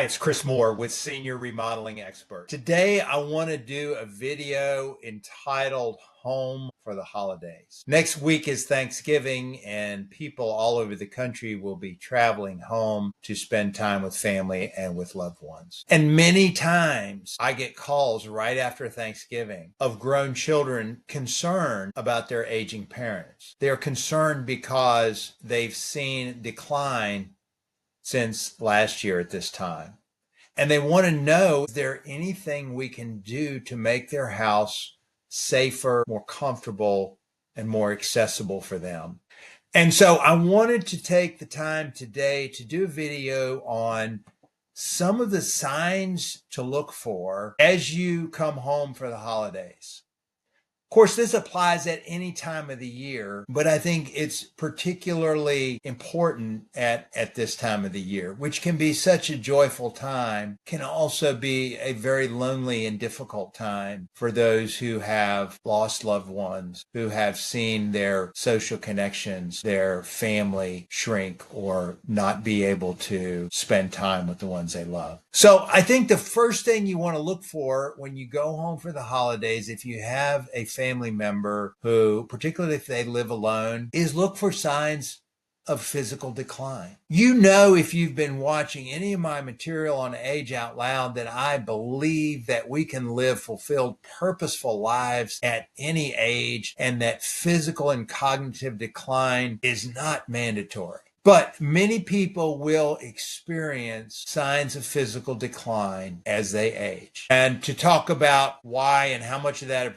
Hi, it's Chris Moore with Senior Remodeling Expert. Today, I want to do a video entitled Home for the Holidays. Next week is Thanksgiving, and people all over the country will be traveling home to spend time with family and with loved ones. And many times, I get calls right after Thanksgiving of grown children concerned about their aging parents. They're concerned because they've seen decline since last year at this time. And they want to know, is there anything we can do to make their house safer, more comfortable, and more accessible for them? And so I wanted to take the time today to do a video on some of the signs to look for as you come home for the holidays. Of course, this applies at any time of the year, but I think it's particularly important at this time of the year, which can be such a joyful time, can also be a very lonely and difficult time for those who have lost loved ones, who have seen their social connections, their family shrink or not be able to spend time with the ones they love. So I think the first thing you want to look for when you go home for the holidays, if you have a family member who, particularly if they live alone, is look for signs of physical decline. You know, if you've been watching any of my material on Age Out Loud, that I believe that we can live fulfilled, purposeful lives at any age, and that physical and cognitive decline is not mandatory. But many people will experience signs of physical decline as they age. And to talk about why and how much of that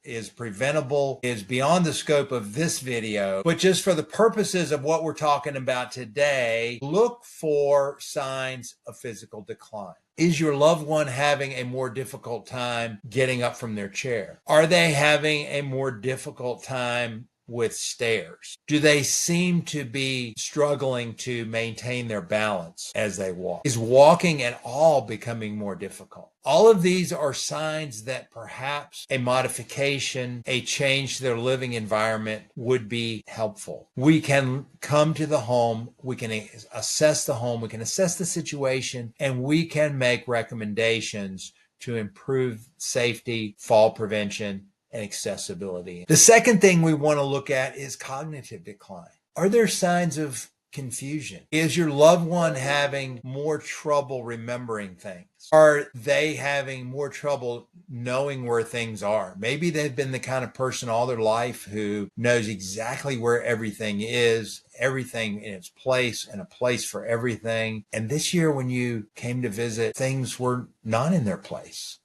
is preventable is beyond the scope of this video. But just for the purposes of what we're talking about today, look for signs of physical decline. Is your loved one having a more difficult time getting up from their chair? Are they having a more difficult time with stairs? Do they seem to be struggling to maintain their balance as they walk? Is walking at all becoming more difficult? All of these are signs that perhaps a modification, a change to their living environment would be helpful. We can come to the home, we can assess the home, we can assess the situation, and we can make recommendations to improve safety, fall prevention, and accessibility. The second thing we want to look at is cognitive decline. Are there signs of confusion? Is your loved one having more trouble remembering things? Are they having more trouble knowing where things are? Maybe they've been the kind of person all their life who knows exactly where everything is, everything in its place, and a place for everything. And this year when you came to visit, things were not in their place.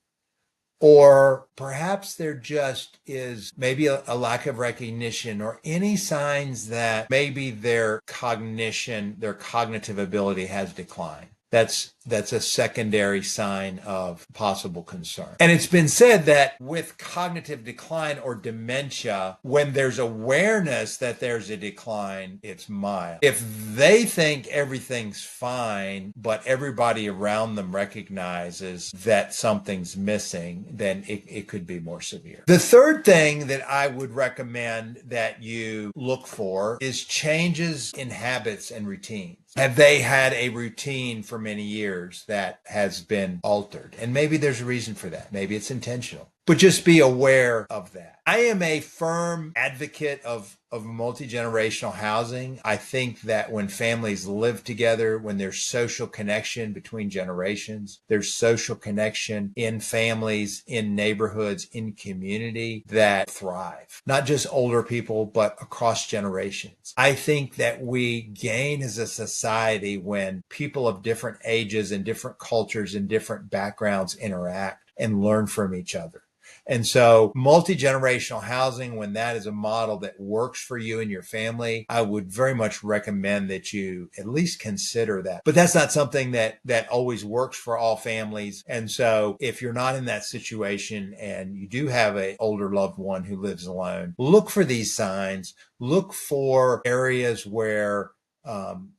Or perhaps there just is maybe a lack of recognition or any signs that maybe their cognition, their cognitive ability has declined. That's a secondary sign of possible concern. And it's been said that with cognitive decline or dementia, when there's awareness that there's a decline, it's mild. If they think everything's fine, but everybody around them recognizes that something's missing, then it could be more severe. The third thing that I would recommend that you look for is changes in habits and routines. Have they had a routine for many years that has been altered? And maybe there's a reason for that. Maybe it's intentional. But just be aware of that. I am a firm advocate of multi-generational housing. I think that when families live together, when there's social connection between generations, there's social connection in families, in neighborhoods, in community that thrive. Not just older people, but across generations. I think that we gain as a society when people of different ages and different cultures and different backgrounds interact and learn from each other. And so multi-generational housing, when that is a model that works for you and your family, I would very much recommend that you at least consider that. But that's not something that always works for all families. And so if you're not in that situation and you do have an older loved one who lives alone, look for these signs. Look for areas where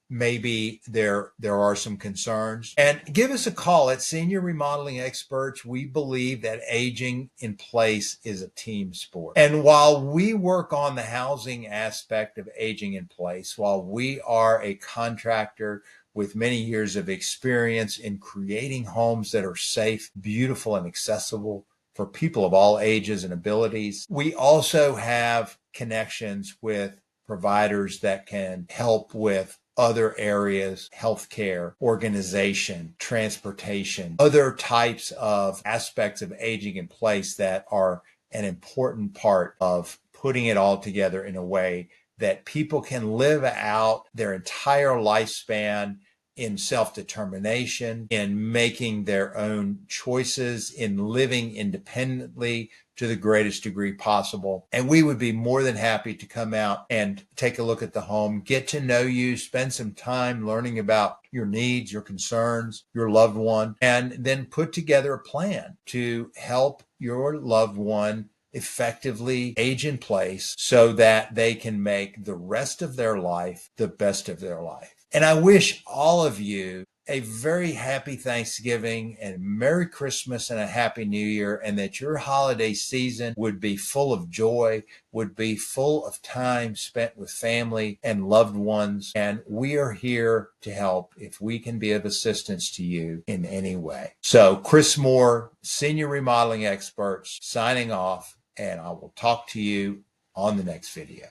maybe there are some concerns, and give us a call at Senior Remodeling Experts. We believe that aging in place is a team sport. And while we work on the housing aspect of aging in place, while we are a contractor, with many years of experience in creating homes that are safe, beautiful, and accessible for people of all ages and abilities. We also have connections with providers that can help with other areas, healthcare, organization, transportation, other types of aspects of aging in place that are an important part of putting it all together in a way that people can live out their entire lifespan in self-determination, in making their own choices, in living independently to the greatest degree possible. And we would be more than happy to come out and take a look at the home, get to know you, spend some time learning about your needs, your concerns, your loved one, and then put together a plan to help your loved one effectively age in place so that they can make the rest of their life the best of their life. And I wish all of you a very happy Thanksgiving and Merry Christmas and a Happy New Year, and that your holiday season would be full of joy, would be full of time spent with family and loved ones. And we are here to help if we can be of assistance to you in any way. So Chris Moore, Senior Remodeling Experts, signing off, and I will talk to you on the next video.